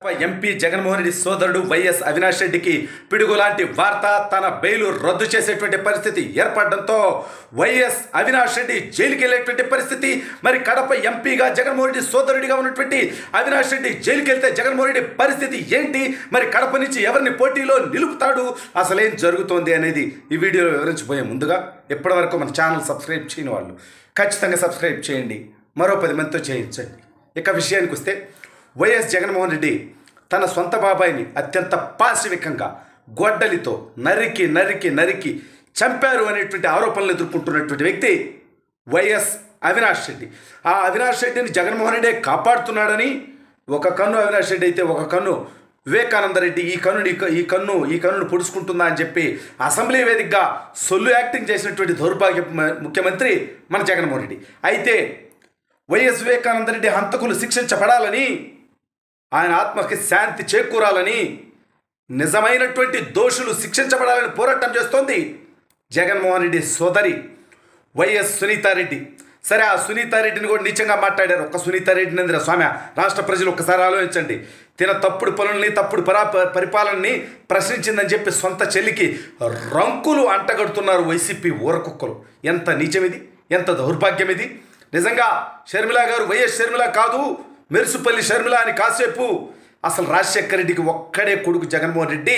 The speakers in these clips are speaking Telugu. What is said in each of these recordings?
ఎంపీ జగన్మోహన్ రెడ్డి సోదరుడు వైఎస్ అవినాష్ రెడ్డికి పిడుగులాంటి వార్త తన బెయిలు రద్దు చేసేటువంటి పరిస్థితి ఏర్పడడంతో వైఎస్ అవినాష్ రెడ్డి జైలుకి వెళ్ళేటువంటి పరిస్థితి. మరి కడప ఎంపీగా జగన్మోహన్ రెడ్డి సోదరుడిగా ఉన్నటువంటి అవినాష్ రెడ్డి జైలుకి వెళ్తే జగన్మోహన్ రెడ్డి పరిస్థితి ఏంటి, మరి కడప నుంచి ఎవరిని పోటీలో నిలుపుతాడు, అసలేం జరుగుతోంది అనేది ఈ వీడియోలో వివరించబోయే ముందుగా ఇప్పటివరకు మన ఛానల్ సబ్స్క్రైబ్ చేయని వాళ్ళు ఖచ్చితంగా సబ్స్క్రైబ్ చేయండి, మరో 10 మందితో చేయించండి. ఇక విషయానికి వస్తే వైఎస్ జగన్మోహన్ రెడ్డి తన సొంత బాబాయిని అత్యంత పాశవికంగా గొడ్డలితో నరికి నరికి నరికి చంపారు అనేటువంటి ఆరోపణలు ఎదుర్కొంటున్నటువంటి వ్యక్తి వైఎస్ అవినాష్ రెడ్డి. ఆ అవినాష్ రెడ్డిని జగన్మోహన్ రెడ్డి కాపాడుతున్నాడని ఒక కన్ను అవినాష్ రెడ్డి అయితే ఒక కన్ను వివేకానంద రెడ్డి ఈ కన్నును పొడుచుకుంటుందా అని చెప్పి అసెంబ్లీ వేదికగా సొల్లు యాక్టింగ్ చేసినటువంటి దౌర్భాగ్య ముఖ్యమంత్రి మన జగన్మోహన్ రెడ్డి. అయితే వైఎస్ వివేకానంద రెడ్డి హంతకులు శిక్షించబడాలని, ఆయన ఆత్మకి శాంతి చేకూరాలని, నిజమైనటువంటి దోషులు శిక్షించబడాలని పోరాటం చేస్తోంది జగన్మోహన్ రెడ్డి సోదరి వైఎస్ సునీతారెడ్డి. సరే, ఆ సునీతారెడ్డిని కూడా నీచంగా మాట్లాడారు. ఒక్క సునీతారెడ్డిని అందరూ స్వామి రాష్ట్ర ప్రజలు ఒక్కసారి ఆలోచించండి. తిన తప్పుడు పనుల్ని తప్పుడు పరిపాలనని ప్రశ్నించిందని చెప్పి సొంత చెల్లికి రంకులు అంటగడుతున్నారు వైసీపీ ఊరకుక్కలు. ఎంత నీచం ఇది, ఎంత దౌర్భాగ్యం ఇది. నిజంగా షర్మిల గారు వైఎస్ షర్మిల కాదు, మెరుసుపల్లి షర్మిల అని కాసేపు అసలు రాజశేఖర రెడ్డికి ఒక్కడే కొడుకు జగన్మోహన్ రెడ్డి.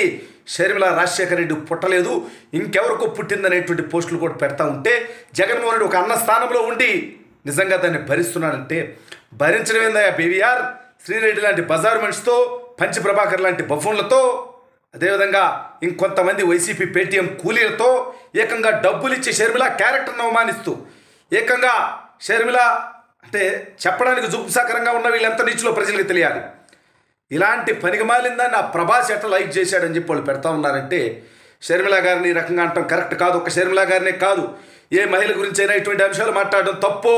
షర్మిల రాజశేఖర రెడ్డి పుట్టలేదు, ఇంకెవరికో పుట్టిందనేటువంటి పోస్టులు కూడా పెడతా ఉంటే జగన్మోహన్ రెడ్డి ఒక అన్న స్థానంలో ఉండి నిజంగా దాన్ని భరిస్తున్నాడంటే భరించడం ఏందయ్యా బీవీఆర్. శ్రీరెడ్డి లాంటి బజారు మనిషితో, పంచి ప్రభాకర్ లాంటి బఫూన్లతో, అదేవిధంగా ఇంకొంతమంది వైసీపీ పేటీఎం కూలీలతో ఏకంగా డబ్బులు ఇచ్చి షర్మిల క్యారెక్టర్ను అవమానిస్తూ, ఏకంగా షర్మిల అంటే చెప్పడానికి జుగుప్సాకరంగా ఉన్న వీళ్ళు ఎంత నీచులో ప్రజలకు తెలియాలి. ఇలాంటి పనికిమాలిందాన్ని ఆ ప్రభాస్ ఎట్లా లైక్ చేశాడని చెప్పి వాళ్ళు పెడతా ఉన్నారంటే షర్మిల గారిని ఈ రకంగా అంటాం కరెక్ట్ కాదు. ఒక షర్మిల గారినే కాదు, ఏ మహిళ గురించి అయినా ఇటువంటి అంశాలు మాట్లాడడం తప్పు.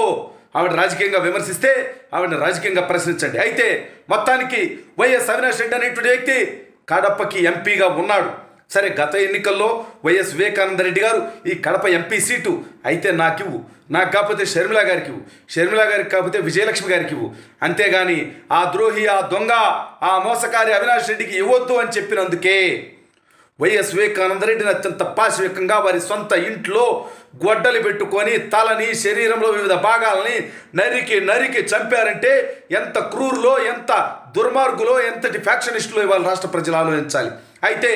ఆవిడ రాజకీయంగా విమర్శిస్తే ఆవిడని రాజకీయంగా ప్రశ్నించండి. అయితే మొత్తానికి వైఎస్ అవినాష్ రెడ్డి అనేటువంటి వ్యక్తి కడపకి ఎంపీగా ఉన్నాడు. సరే, గత ఎన్నికల్లో వైఎస్ వివేకానంద రెడ్డి గారు ఈ కడప ఎంపీ సీటు అయితే నాకివ్వు, నాకు కాకపోతే షర్మిల గారికి ఇవ్వు, షర్మిల గారికి కాకపోతే విజయలక్ష్మి గారికి ఇవ్వు, అంతేగాని ఆ ద్రోహి, ఆ దొంగ, ఆ మోసకారి అవినాష్ రెడ్డికి ఇవ్వద్దు అని చెప్పినందుకే వైఎస్ వివేకానంద రెడ్డిని అత్యంత పాశవికంగా వారి సొంత ఇంట్లో గొడ్డలి పెట్టుకొని తలని, శరీరంలో వివిధ భాగాలని నరికి నరికి చంపారంటే ఎంత క్రూరులో, ఎంత దుర్మార్గులో, ఎంతటి ఫ్యాక్షనిస్టులో ఇవాళ రాష్ట్ర ప్రజలు ఆలోచించాలి. అయితే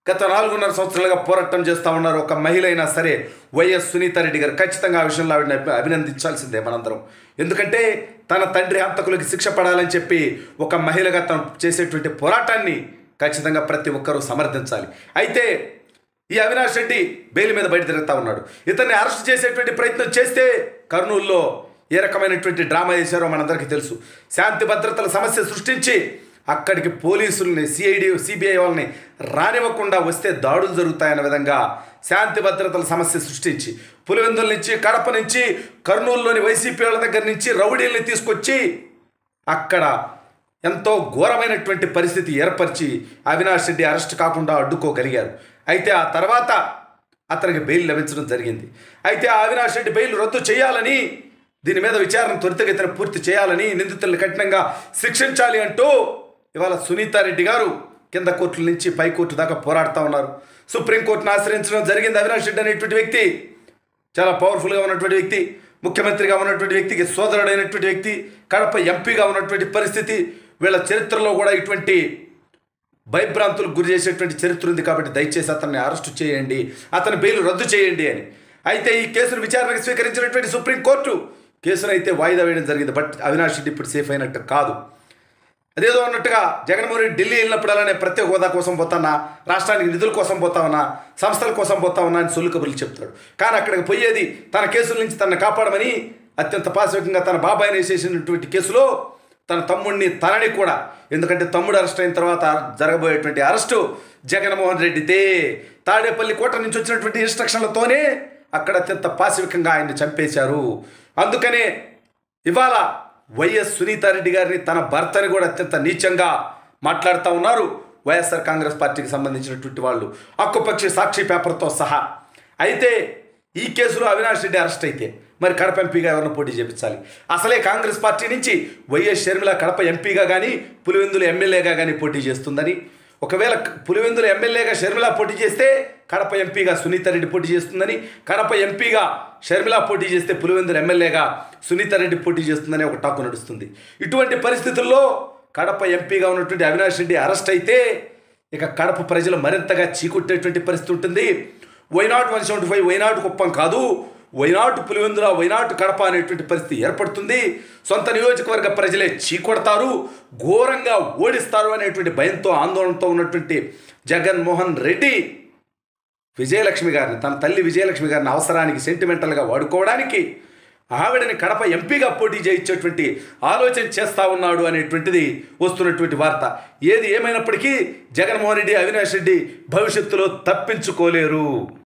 గత 4.5 సంవత్సరాలుగా పోరాటం చేస్తూ ఉన్నారు. ఒక మహిళ అయినా సరే వైఎస్ సునీతారెడ్డి గారు ఖచ్చితంగా ఆ విషయంలో ఆవిడని అభినందించాల్సిందే మనందరం. ఎందుకంటే తన తండ్రి హంతకులకి శిక్ష పడాలని చెప్పి ఒక మహిళగా తను చేసేటువంటి పోరాటాన్ని ఖచ్చితంగా ప్రతి ఒక్కరూ సమర్థించాలి. అయితే ఈ అవినాష్ రెడ్డి బెయిల్ మీద బయట తిరుగుతూ ఉన్నాడు. ఇతన్ని అరెస్ట్ చేసేటువంటి ప్రయత్నం చేస్తే కర్నూలులో ఏ రకమైనటువంటి డ్రామా చేశారో మనందరికీ తెలుసు. శాంతి భద్రతల సమస్య సృష్టించి అక్కడికి పోలీసుల్ని, సిబిఐ వాళ్ళని రానివ్వకుండా వస్తే దాడులు జరుగుతాయన్న విధంగా శాంతి భద్రతల సమస్య సృష్టించి పులివెందుల నుంచి, కడప నుంచి, కర్నూలులోని వైసీపీ వాళ్ళ దగ్గర నుంచి రౌడీల్ని తీసుకొచ్చి అక్కడ ఎంతో ఘోరమైనటువంటి పరిస్థితి ఏర్పరిచి అవినాష్ రెడ్డి అరెస్ట్ కాకుండా అడ్డుకోగలిగారు. అయితే ఆ తర్వాత అతనికి బెయిల్ లభించడం జరిగింది. అయితే ఆ అవినాష్ రెడ్డి బెయిల్ రద్దు చేయాలని, దీని మీద విచారణ త్వరితగతిన పూర్తి చేయాలని, నిందితులను కఠినంగా శిక్షించాలి అంటూ ఇవాళ సునీతారెడ్డి గారు కింద కోర్టుల నుంచి పై కోర్టు దాకా పోరాడుతూ ఉన్నారు. సుప్రీంకోర్టును ఆశ్రయించడం జరిగింది. అవినాష్ రెడ్డి అనేటువంటి వ్యక్తి చాలా పవర్ఫుల్గా ఉన్నటువంటి వ్యక్తి, ముఖ్యమంత్రిగా ఉన్నటువంటి వ్యక్తికి సోదరుడైనటువంటి వ్యక్తి, కడప ఎంపీగా ఉన్నటువంటి పరిస్థితి. వీళ్ళ చరిత్రలో కూడా ఇటువంటి భయభ్రాంతులకు గురి చేసేటువంటి చరిత్ర ఉంది. కాబట్టి దయచేసి అతన్ని అరెస్టు చేయండి, అతని బెయిల్ రద్దు చేయండి అని. అయితే ఈ కేసును విచారణకు స్వీకరించినటువంటి సుప్రీంకోర్టు కేసును అయితే వాయిదా వేయడం జరిగింది. బట్ అవినాష్ రెడ్డి ఇప్పుడు సేఫ్ అయినట్టు కాదు. అదేదో అన్నట్టుగా జగన్మోహన్ రెడ్డి ఢిల్లీ వెళ్ళినప్పుడు అలానే ప్రత్యేక హోదా కోసం పోతానా, రాష్ట్రానికి నిధుల కోసం పోతామన్నా, సంస్థల కోసం పోతామన్నా అని సొల్లు కబుర్లు చెప్తాడు. కానీ అక్కడికి పోయేది తన కేసుల నుంచి తనను కాపాడమని అత్యంత పాశవికంగా తన బాబాయిని చేసినటువంటి కేసులో తన తమ్ముడిని, తనని కూడా, ఎందుకంటే తమ్ముడు అరెస్ట్ అయిన తర్వాత జరగబోయేటువంటి అరెస్టు జగన్మోహన్ రెడ్డిదే. తాడేపల్లి కోట నుంచి వచ్చినటువంటి ఇన్స్ట్రక్షన్లతోనే అక్కడ అత్యంత పాశవికంగా ఆయన్ని చంపేశారు. అందుకనే ఇవాళ వైఎస్ సునీతారెడ్డి గారిని, తన భర్తని కూడా అత్యంత నీచంగా మాట్లాడుతూ ఉన్నారు వైఎస్ఆర్ కాంగ్రెస్ పార్టీకి సంబంధించినటువంటి వాళ్ళు, హక్కుపక్షి సాక్షి పేపర్తో సహా. అయితే ఈ కేసులో అవినాష్ రెడ్డి అరెస్ట్ అయితే మరి కడప ఎంపీగా ఎవరిని పోటీ చేయించాలి? అసలే కాంగ్రెస్ పార్టీ నుంచి వైఎస్ షర్మిల కడప ఎంపీగా కానీ పులివెందులు ఎమ్మెల్యేగా కానీ పోటీ చేస్తుందని, ఒకవేళ పులివెందులు ఎమ్మెల్యేగా షర్మిల పోటీ చేస్తే కడప ఎంపీగా సునీతారెడ్డి పోటీ చేస్తుందని, కడప ఎంపీగా షర్మిల పోటీ చేస్తే పులివెందులు ఎమ్మెల్యేగా సునీతారెడ్డి పోటీ చేస్తుందని ఒక టాకు నడుస్తుంది. ఇటువంటి పరిస్థితుల్లో కడప ఎంపీగా ఉన్నటువంటి అవినాష్ రెడ్డి అరెస్ట్ అయితే ఇక కడప ప్రజలు మరింతగా చీకొట్టేటువంటి పరిస్థితి ఉంటుంది. వైనాట్ 175 వైనాట్ కుప్పం కాదు, వైనాట్ పులివెందుల, వైనాట్ కడప అనేటువంటి పరిస్థితి ఏర్పడుతుంది. సొంత నియోజకవర్గ ప్రజలే చీకొడతారు, ఘోరంగా ఓడిస్తారు అనేటువంటి భయంతో ఆందోళనతో ఉన్నటువంటి జగన్మోహన్ రెడ్డి విజయలక్ష్మి గారిని, తన తల్లి విజయలక్ష్మి గారిని అవసరానికి సెంటిమెంటల్గా వాడుకోవడానికి ఆవిడని కడప ఎంపీగా పోటీ చేయించేటువంటి ఆలోచన చేస్తూ ఉన్నాడు అనేటువంటిది వస్తున్నటువంటి వార్త. ఏది ఏమైనప్పటికీ జగన్మోహన్ రెడ్డి, అవినాష్ రెడ్డి భవిష్యత్తులో తప్పించుకోలేరు.